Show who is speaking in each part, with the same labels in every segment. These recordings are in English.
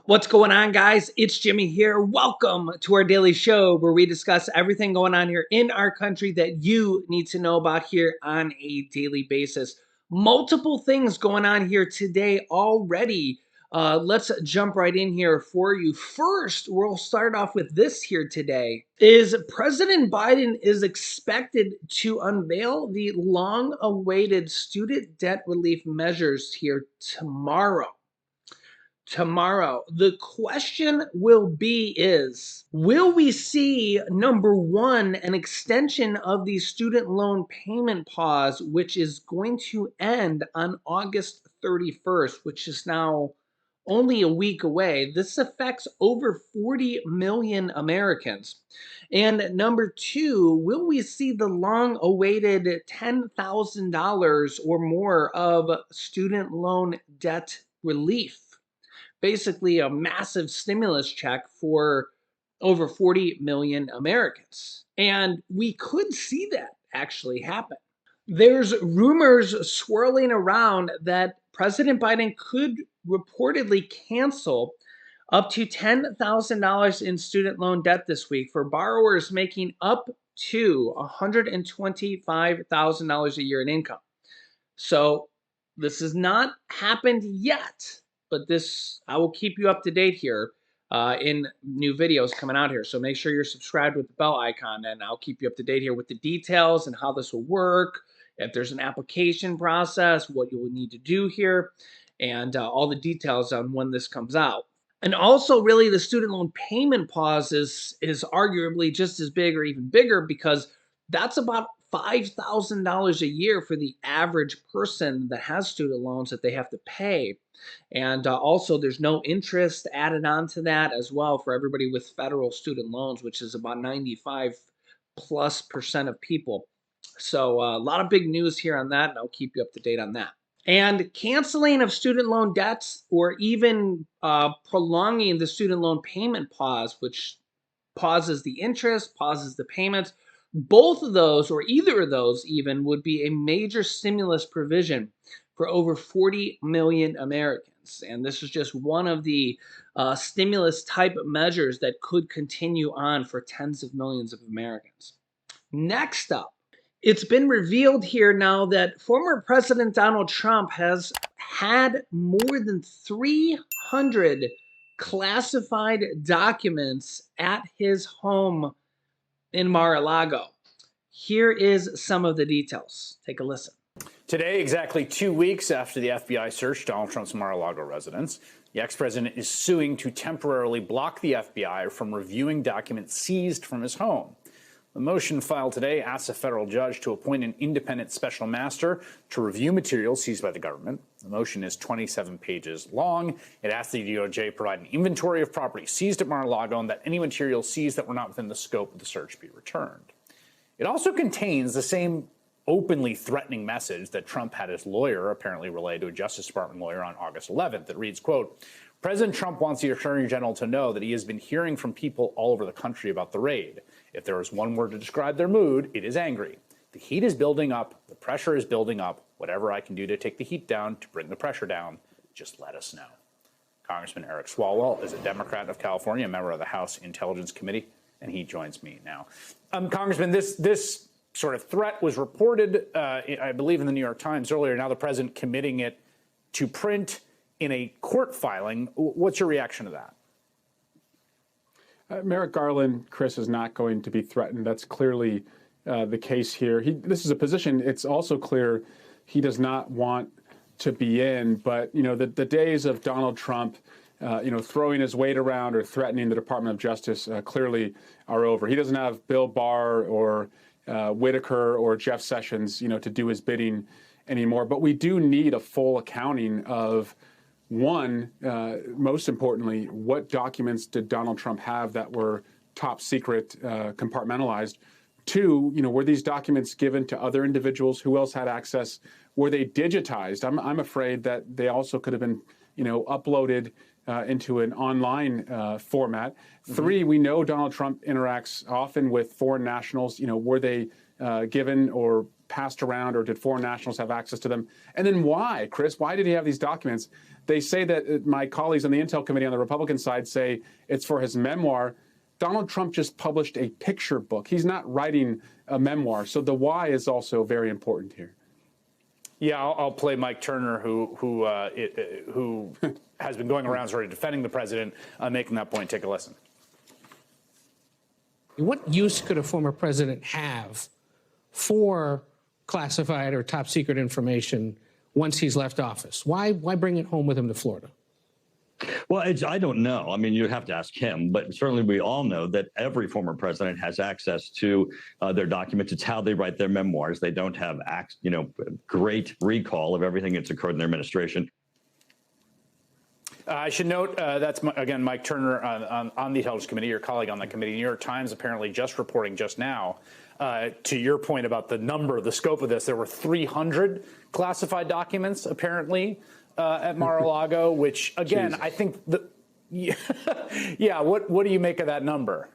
Speaker 1: What's going on, guys? It's Jimmy here. Welcome to our daily show where we discuss everything going on here in our country that you need to know about here on a daily basis. Multiple things going on here today already. Let's jump right in here for you. First, we'll start off with this here today. President Biden is expected to unveil the long-awaited student debt relief measures here tomorrow. The question will we see, number one, an extension of the student loan payment pause, which is going to end on August 31st, which is now only a week away. This affects over 40 million Americans. And number two, will we see the long-awaited $10,000 or more of student loan debt relief? Basically a massive stimulus check for over 40 million Americans. And we could see that actually happen. There's rumors swirling around that President Biden could reportedly cancel up to $10,000 in student loan debt this week for borrowers making up to $125,000 a year in income. So this has not happened yet, but I will keep you up to date here in new videos coming out here. So make sure you're subscribed with the bell icon, and I'll keep you up to date here with the details and how this will work, if there's an application process, what you will need to do here, and all the details on when this comes out. And also, really, the student loan payment pause is arguably just as big or even bigger, because that's about $5,000 a year for the average person that has student loans that they have to pay. And also, there's no interest added on to that as well for everybody with federal student loans, which is about 95+% of people. So a lot of big news here on that, and I'll keep you up to date on that. And canceling of student loan debts, or even prolonging the student loan payment pause, which pauses the interest, pauses the payments, both of those, or either of those even, would be a major stimulus provision for over 40 million Americans. And this is just one of the stimulus type measures that could continue on for tens of millions of Americans. Next up, it's been revealed here now that former President Donald Trump has had more than 300 classified documents at his home in Mar-a-Lago. Here is some of the details. Take a listen.
Speaker 2: Today, exactly 2 weeks after the FBI searched Donald Trump's Mar-a-Lago residence, the ex-president is suing to temporarily block the FBI from reviewing documents seized from his home. The motion filed today asks a federal judge to appoint an independent special master to review materials seized by the government. The motion is 27 pages long. It asks the DOJ provide an inventory of property seized at Mar-a-Lago and that any materials seized that were not within the scope of the search be returned. It also contains the same openly threatening message that Trump had his lawyer apparently relay to a Justice Department lawyer on August 11th that reads, quote, "President Trump wants the Attorney General to know that he has been hearing from people all over the country about the raid. If there is one word to describe their mood, it is angry. The heat is building up. The pressure is building up. Whatever I can do to take the heat down, to bring the pressure down, just let us know." Congressman Eric Swalwell is a Democrat of California, a member of the House Intelligence Committee, and he joins me now. Congressman, this sort of threat was reported, I believe, in the New York Times earlier. Now the president committing it to print in a court filing. What's your reaction to that?
Speaker 3: Merrick Garland, Chris, is not going to be threatened. That's clearly the case here. This is a position, it's also clear he does not want to be in. But, the days of Donald Trump, throwing his weight around or threatening the Department of Justice clearly are over. He doesn't have Bill Barr or Whitaker or Jeff Sessions, to do his bidding anymore. But we do need a full accounting of, one, most importantly, what documents did Donald Trump have that were top secret, compartmentalized? Two, were these documents given to other individuals? Who else had access? Were they digitized? I'm afraid that they also could have been, uploaded into an online format. Mm-hmm. Three, we know Donald Trump interacts often with foreign nationals. Were they given or passed around, or did foreign nationals have access to them? And then why, Chris? Why did he have these documents? They say that my colleagues on the Intel Committee on the Republican side say it's for his memoir. Donald Trump just published a picture book. He's not writing a memoir. So the why is also very important here.
Speaker 2: Yeah, I'll play Mike Turner, who has been going around sort of defending the president, making that point. Take a listen.
Speaker 4: What use could a former president have for classified or top secret information once he's left office? Why bring it home with him to Florida?
Speaker 5: Well, I don't know. I mean, you'd have to ask him, but certainly we all know that every former president has access to their documents. It's how they write their memoirs. They don't have, great recall of everything that's occurred in their administration.
Speaker 2: I should note that's, again, Mike Turner on the Intelligence Committee, your colleague on the committee. New York Times apparently just reporting just now, to your point about the scope of this, there were 300 classified documents apparently at Mar-a-Lago, which, again, Jesus. I think, yeah, what do you make of that number?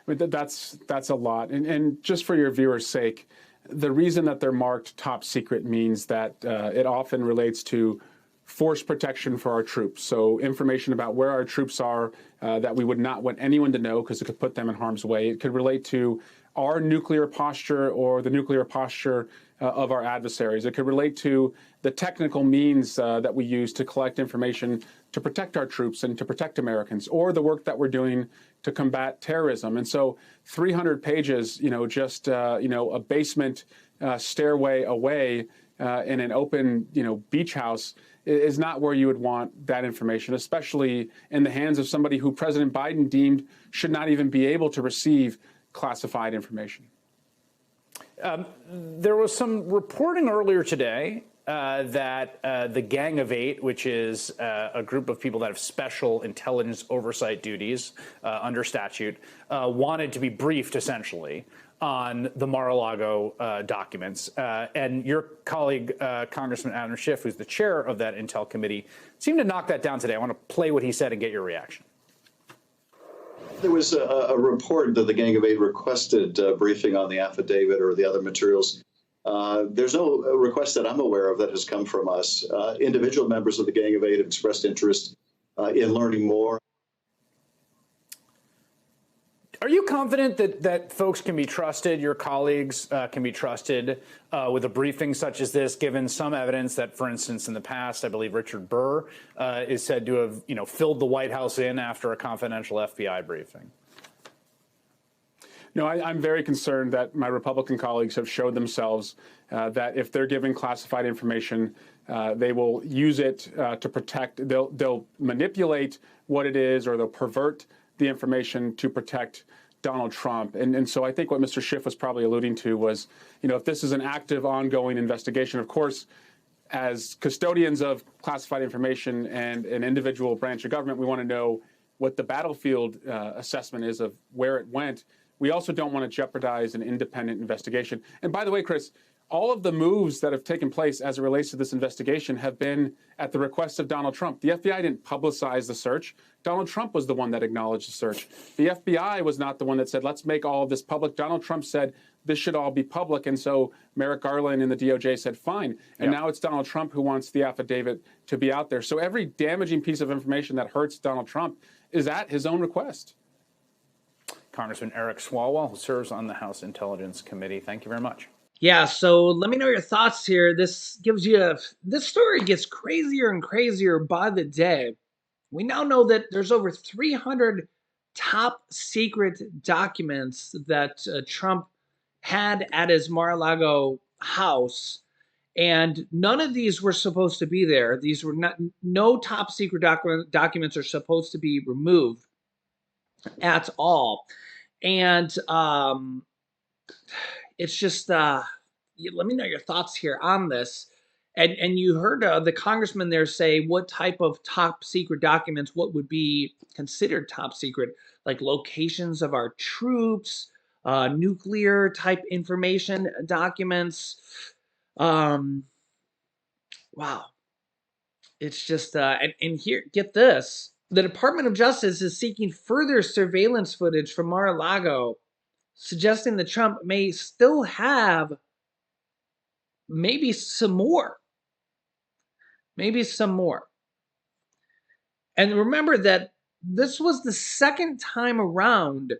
Speaker 3: I mean, that's a lot. And just for your viewers' sake, the reason that they're marked top secret means that it often relates to force protection for our troops. So information about where our troops are that we would not want anyone to know because it could put them in harm's way. It could relate to our nuclear posture or the nuclear posture of our adversaries. It could relate to the technical means that we use to collect information to protect our troops and to protect Americans, or the work that we're doing to combat terrorism. And so 300 pages, just, a basement stairway away in an open, beach house is not where you would want that information, especially in the hands of somebody who President Biden deemed should not even be able to receive classified information.
Speaker 2: There was some reporting earlier today that the Gang of Eight, which is a group of people that have special intelligence oversight duties under statute, wanted to be briefed essentially on the Mar-a-Lago documents. And your colleague, Congressman Adam Schiff, who's the chair of that Intel committee, seemed to knock that down today. I want to play what he said and get your reaction.
Speaker 6: There was a report that the Gang of Eight requested a briefing on the affidavit or the other materials. There's no request that I'm aware of that has come from us. Individual members of the Gang of Eight have expressed interest in learning more.
Speaker 2: Are you confident that folks can be trusted, your colleagues can be trusted with a briefing such as this, given some evidence that, for instance, in the past, I believe Richard Burr is said to have, filled the White House in after a confidential FBI briefing?
Speaker 3: No, I'm very concerned that my Republican colleagues have showed themselves that if they're giving classified information, they will use it to protect. They'll manipulate what it is, or they'll pervert the information to protect Donald Trump. And so I think what Mr. Schiff was probably alluding to was, if this is an active, ongoing investigation, of course, as custodians of classified information and an individual branch of government, we want to know what the battlefield assessment is of where it went. We also don't want to jeopardize an independent investigation. And by the way, Chris, all of the moves that have taken place as it relates to this investigation have been at the request of Donald Trump. The FBI didn't publicize the search. Donald Trump was the one that acknowledged the search. The FBI was not the one that said, let's make all of this public. Donald Trump said this should all be public. And so Merrick Garland and the DOJ said, fine. And now it's Donald Trump who wants the affidavit to be out there. So every damaging piece of information that hurts Donald Trump is at his own request.
Speaker 2: Congressman Eric Swalwell, who serves on the House Intelligence Committee. Thank you very much.
Speaker 1: Yeah, so let me know your thoughts here. This story gets crazier and crazier by the day. We now know that there's over 300 top secret documents that Trump had at his Mar-a-Lago house, and none of these were supposed to be there. These were no top secret documents are supposed to be removed at all. And it's just, let me know your thoughts here on this. And you heard the congressman there say what type of top secret documents, what would be considered top secret, like locations of our troops, nuclear type information documents. Wow. It's just, and here, get this. The Department of Justice is seeking further surveillance footage from Mar-a-Lago suggesting that Trump may still have maybe some more. Maybe some more. And remember that this was the second time around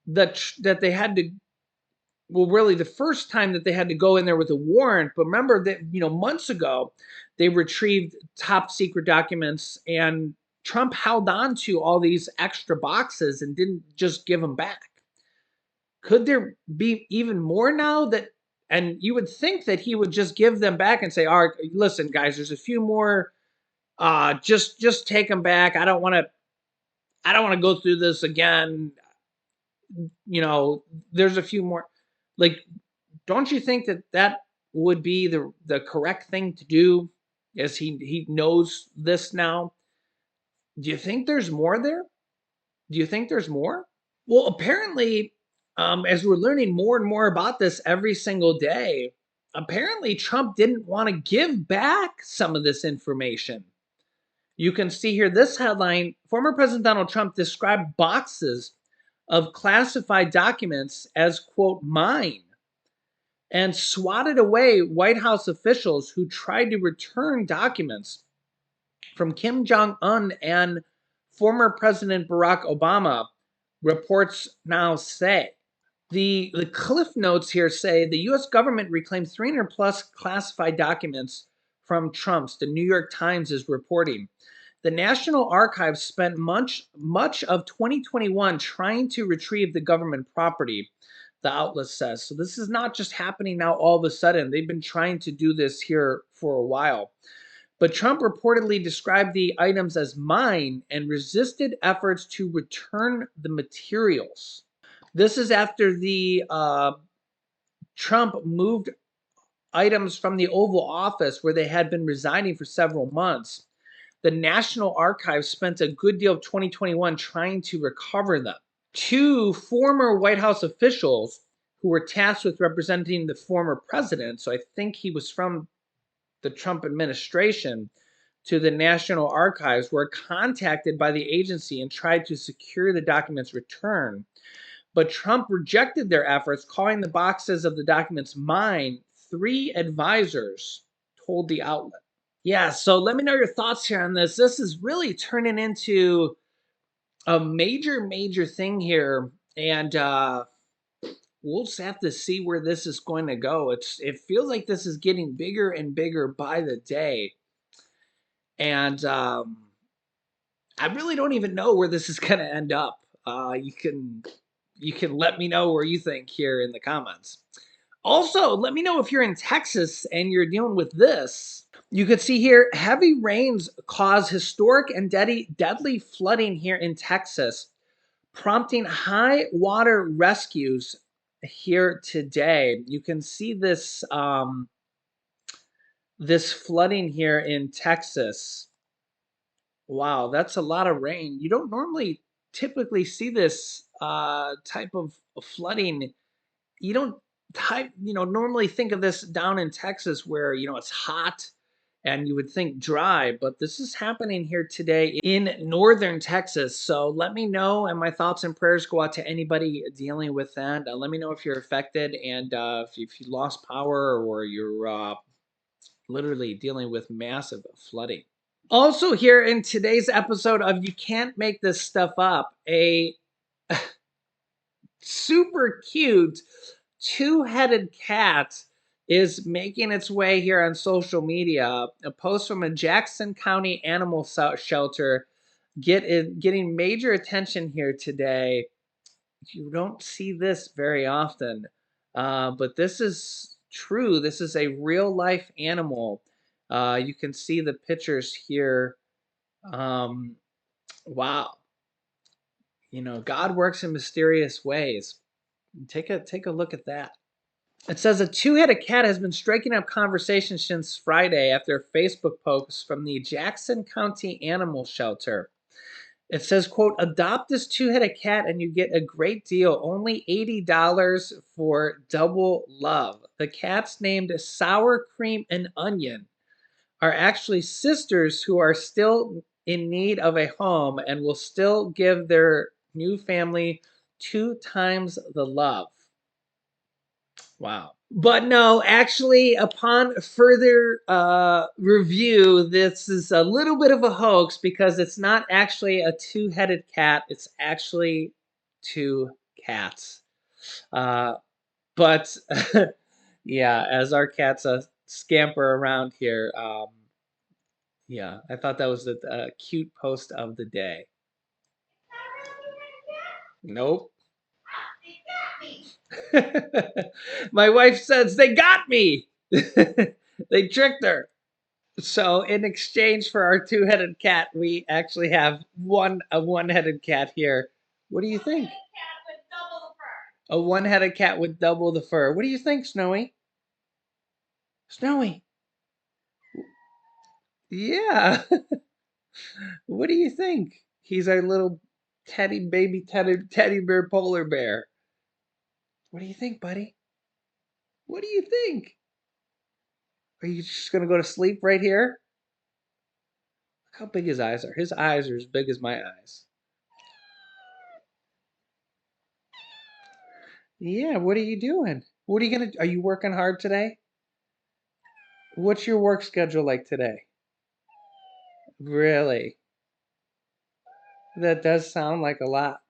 Speaker 1: that they had to, well, really the first time that they had to go in there with a warrant. But remember that, months ago, they retrieved top secret documents and Trump held on to all these extra boxes and didn't just give them back. Could there be even more now that, and you would think that he would just give them back and say, all right, listen, guys, there's a few more, just take them back. I don't want to go through this again. There's a few more. Like, don't you think that would be the correct thing to do, as he knows this now? Do you think there's more there? Do you think there's more? Well, apparently, as we're learning more and more about this every single day, apparently Trump didn't want to give back some of this information. You can see here this headline: former President Donald Trump described boxes of classified documents as, quote, mine, and swatted away White House officials who tried to return documents from Kim Jong-un and former President Barack Obama, reports now say. The cliff notes here say the U.S. government reclaimed 300 plus classified documents from Trump's, the New York Times is reporting. The National Archives spent much of 2021 trying to retrieve the government property, the outlet says. So this is not just happening now all of a sudden. They've been trying to do this here for a while. But Trump reportedly described the items as mine and resisted efforts to return the materials. This is after the Trump moved items from the Oval Office, where they had been residing for several months. The National Archives spent a good deal of 2021 trying to recover them. Two former White House officials who were tasked with representing the former president, so I think he was from the Trump administration, to the National Archives, were contacted by the agency and tried to secure the documents' return. But Trump rejected their efforts, calling the boxes of the documents mine, 3 advisors told the outlet. Yeah, so let me know your thoughts here on this. This is really turning into a major thing here, and we'll just have to see where this is going to go. It feels like this is getting bigger and bigger by the day, and I really don't even know where this is going to end up. You can let me know where you think here in the comments. Also, let me know if you're in Texas and you're dealing with this. You can see here, heavy rains cause historic and deadly flooding here in Texas, prompting high water rescues here today. You can see this this flooding here in Texas. Wow, that's a lot of rain. You don't normally typically see this type of flooding. You don't normally think of this down in Texas, where it's hot and you would think dry, but this is happening here today in northern Texas. So let me know, and my thoughts and prayers go out to anybody dealing with that. Let me know if you're affected, and if you lost power, or you're literally dealing with massive flooding. Also, here in today's episode of You Can't Make This Stuff Up, a super cute 2-headed cat is making its way here on social media. A post from a Jackson County animal shelter getting major attention here today. You don't see this very often, but this is true. This is a real life animal. You can see the pictures here. Wow. God works in mysterious ways. Take a look at that. It says a 2-headed cat has been striking up conversations since Friday after a Facebook post from the Jackson County Animal Shelter. It says, quote, adopt this 2-headed cat and you get a great deal, only $80 for double love. The cats, named Sour Cream and Onion, are actually sisters who are still in need of a home and will still give their new family 2 times the love. Wow. But no, actually, upon further review, this is a little bit of a hoax because it's not actually a two-headed cat. It's actually 2 cats. But yeah, as our cats scamper around here, yeah, I thought that was a cute post of the day. Nope. My wife says they got me. They tricked her. So in exchange for our two-headed cat, we actually have a one-headed cat here. What do you think? A one-headed cat with double the fur. What do you think, Snowy? Snowy. Yeah. What do you think? He's our little baby teddy bear polar bear. What do you think, buddy? What do you think? Are you just gonna go to sleep right here? Look how big his eyes are. His eyes are as big as my eyes. Yeah, what are you doing? What are you gonna? Are you working hard today? What's your work schedule like today? Really? That does sound like a lot.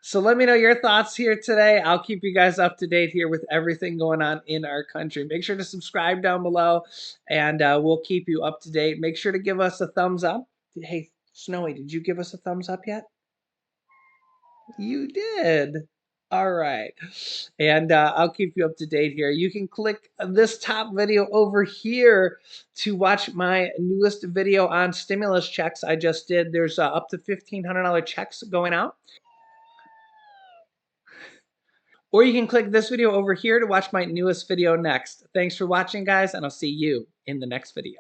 Speaker 1: So let me know your thoughts here today. I'll keep you guys up to date here with everything going on in our country. Make sure to subscribe down below, and we'll keep you up to date. Make sure to give us a thumbs up. Hey, Snowy, did you give us a thumbs up yet? You did. All right. And I'll keep you up to date here. You can click this top video over here to watch my newest video on stimulus checks I just did. There's up to $1,500 checks going out. Or you can click this video over here to watch my newest video next. Thanks for watching, guys, and I'll see you in the next video.